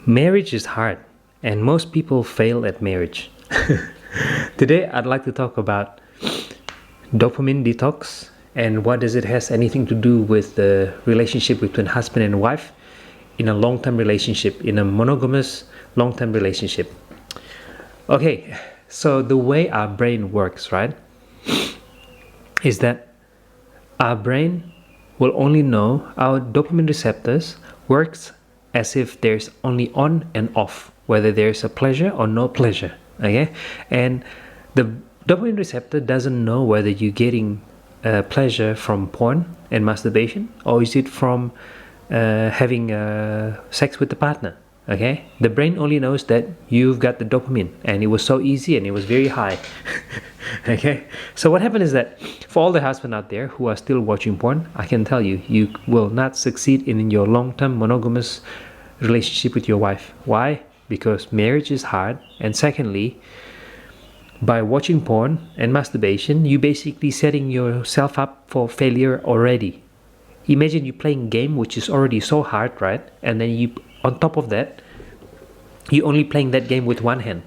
Marriage is hard, and most people fail at marriage. Today, I'd like to talk about dopamine detox and what does it has anything to do with the relationship between husband and wife in a long-term relationship, in a monogamous long-term relationship. Okay, so the way our brain works, right, is that our brain will only know our dopamine receptors works as if there's only on and off, whether there's a pleasure or no pleasure. Okay, and the dopamine receptor doesn't know whether you're getting pleasure from porn and masturbation, or is it from having sex with the partner. Okay, the brain only knows that you've got the dopamine, and it was so easy and it was very high. Okay, so what happened is that for all the husbands out there who are still watching porn, I can tell you, you will not succeed in your long-term monogamous relationship with your wife. Why? Because marriage is hard, and secondly, by watching porn and masturbation, you basically setting yourself up for failure already. Imagine you playing a game which is already so hard, right? And then you, on top of that, you only playing that game with one hand.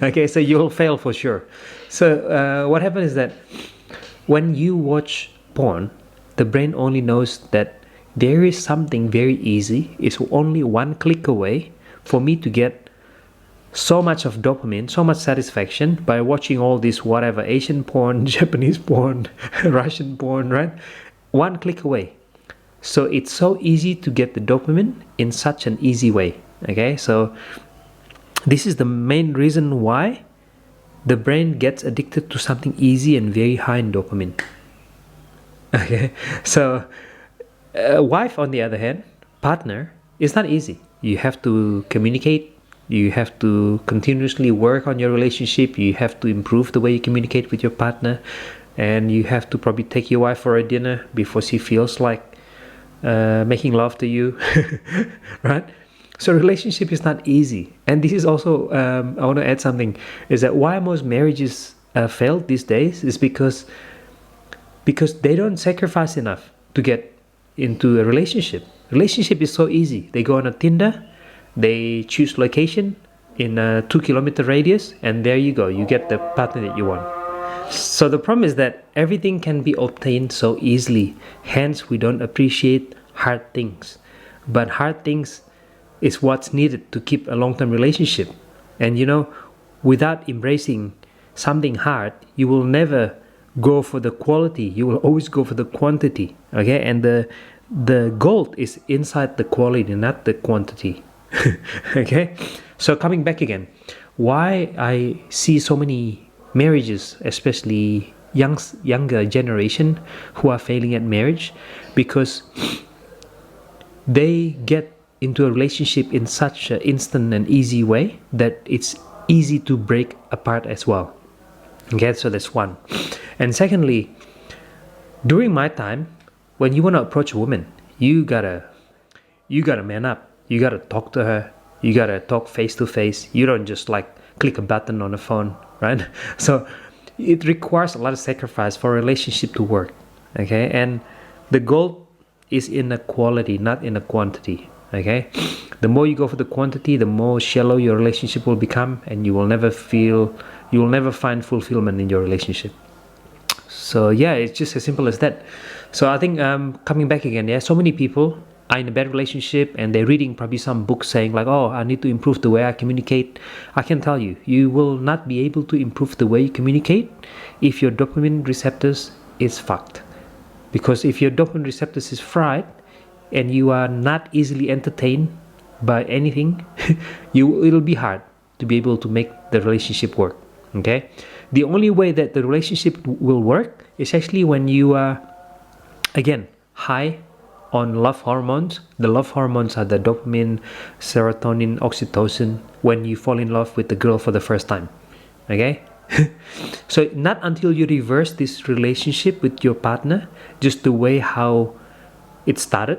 Okay, so you'll fail for sure. So what happens is that when you watch porn, the brain only knows that there is something very easy. It's only one click away for me to get so much of dopamine, so much satisfaction by watching all this whatever Asian porn, Japanese porn, Russian porn, right? One click away. So it's so easy to get the dopamine in such an easy way. Okay, so this is the main reason why the brain gets addicted to something easy and very high in dopamine. Okay, so wife, on the other hand, partner, is not easy. You have to communicate. You have to continuously work on your relationship. You have to improve the way you communicate with your partner, and you have to probably take your wife for a dinner before she feels like making love to you, right? So relationship is not easy, and this is also I want to add something, is that why most marriages fail these days is because they don't sacrifice enough to get into a relationship. Relationship is so easy. They go on a Tinder, they choose location in a 2-kilometer radius, and there you go, you get the partner that you want. So the problem is that everything can be obtained so easily, hence we don't appreciate hard things. But hard things is what's needed to keep a long-term relationship. And you know, without embracing something hard, you will never go for the quality, you will always go for the quantity. Okay, and the gold is inside the quality, not the quantity. Okay, so coming back again, why I see so many marriages, especially younger generation who are failing at marriage, because they get into a relationship in such an instant and easy way that it's easy to break apart as well. Okay, so that's one. And secondly, during my time, when you want to approach a woman, you gotta man up. You gotta talk to her. You gotta talk face to face. You don't just like click a button on a phone, right? So it requires a lot of sacrifice for a relationship to work. Okay, and the goal is in the quality, not in the quantity. Okay, the more you go for the quantity, the more shallow your relationship will become, and you will never find fulfillment in your relationship. So yeah, it's just as simple as that. So I think coming back again, yeah, so many people are in a bad relationship and they're reading probably some books saying like, oh, I need to improve the way I communicate. I can tell you, you will not be able to improve the way you communicate if your dopamine receptors is fucked. Because if your dopamine receptors is fried and you are not easily entertained by anything, it'll be hard to be able to make the relationship work. Okay, the only way that the relationship will work is actually when you are, again, high on love hormones. The love hormones are the dopamine, serotonin, oxytocin, when you fall in love with the girl for the first time. Okay, so not until you reverse this relationship with your partner, just the way how it started,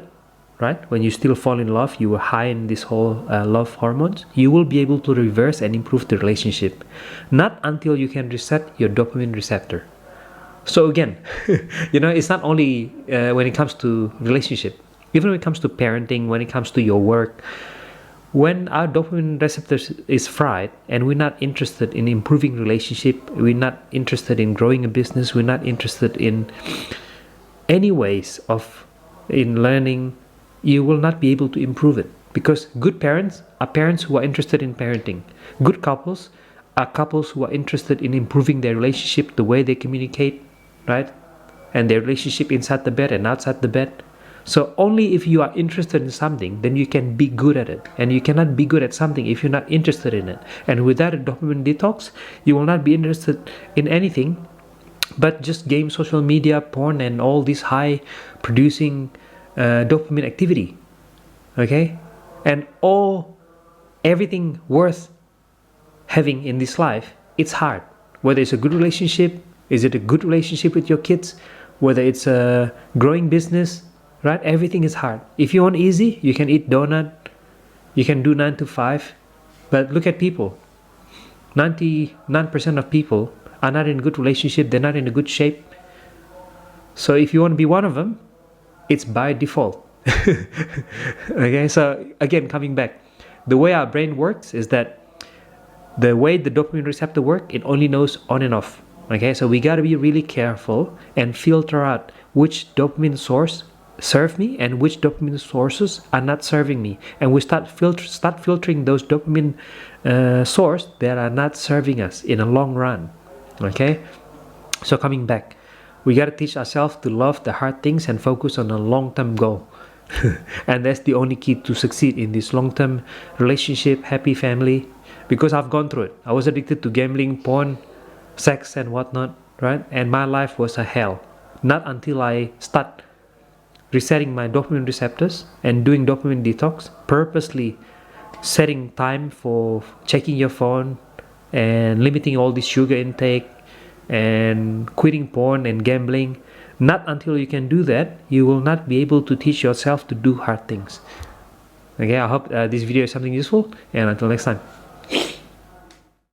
right? When you still fall in love, you were high in this whole love hormones, you will be able to reverse and improve the relationship. Not until you can reset your dopamine receptor. So again, you know, it's not only when it comes to relationship. even when it comes to parenting, when it comes to your work. When our dopamine receptors is fried and we're not interested in improving relationship, we're not interested in growing a business, we're not interested in any ways of in learning, you will not be able to improve it. Because good parents are parents who are interested in parenting. Good couples are couples who are interested in improving their relationship, the way they communicate, right? And their relationship inside the bed and outside the bed. So only if you are interested in something, then you can be good at it. And you cannot be good at something if you're not interested in it. And without a dopamine detox, you will not be interested in anything but just game, social media, porn, and all this high producing dopamine activity. Okay? And everything worth having in this life, it's hard. Whether it's a good relationship, is it a good relationship with your kids? Whether it's a growing business, right? Everything is hard. If you want easy, you can eat donut, you can do 9 to 5. But look at people. 99% of people are not in a good relationship, they're not in a good shape. So if you want to be one of them, it's by default. Okay, so again, coming back, the way our brain works is that the way the dopamine receptor works, it only knows on and off. Okay, so we got to be really careful and filter out which dopamine source serve me and which dopamine sources are not serving me, and we start filtering those dopamine source that are not serving us in a long run. Okay, so coming back, we got to teach ourselves to love the hard things and focus on a long-term goal. And that's the only key to succeed in this long-term relationship, happy family. Because I've gone through it. I was addicted to gambling, porn, sex, and whatnot, right? And my life was a hell. Not until I start resetting my dopamine receptors and doing dopamine detox, purposely setting time for checking your phone and limiting all this sugar intake and quitting porn and gambling. Not until you can do that, you will not be able to teach yourself to do hard things. Okay, I hope this video is something useful, and until next time.